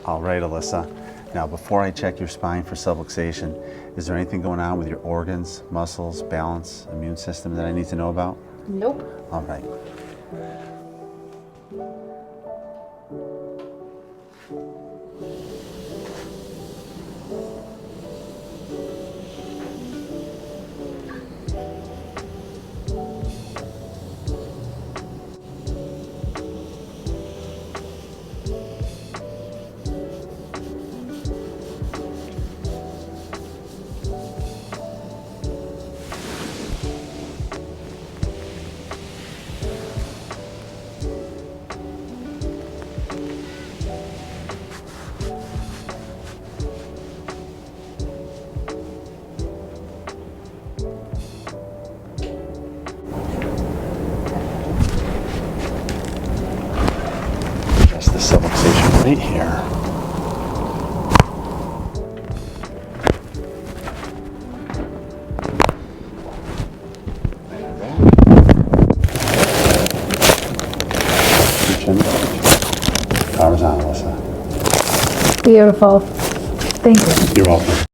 All right, Alyssa. Now, before I check your spine for subluxation, is there anything going on with your organs, muscles, balance, immune system that I need to know about? Nope. All right. Just the subluxation right here. Power's on, Alyssa. Beautiful. Thank you. You're welcome.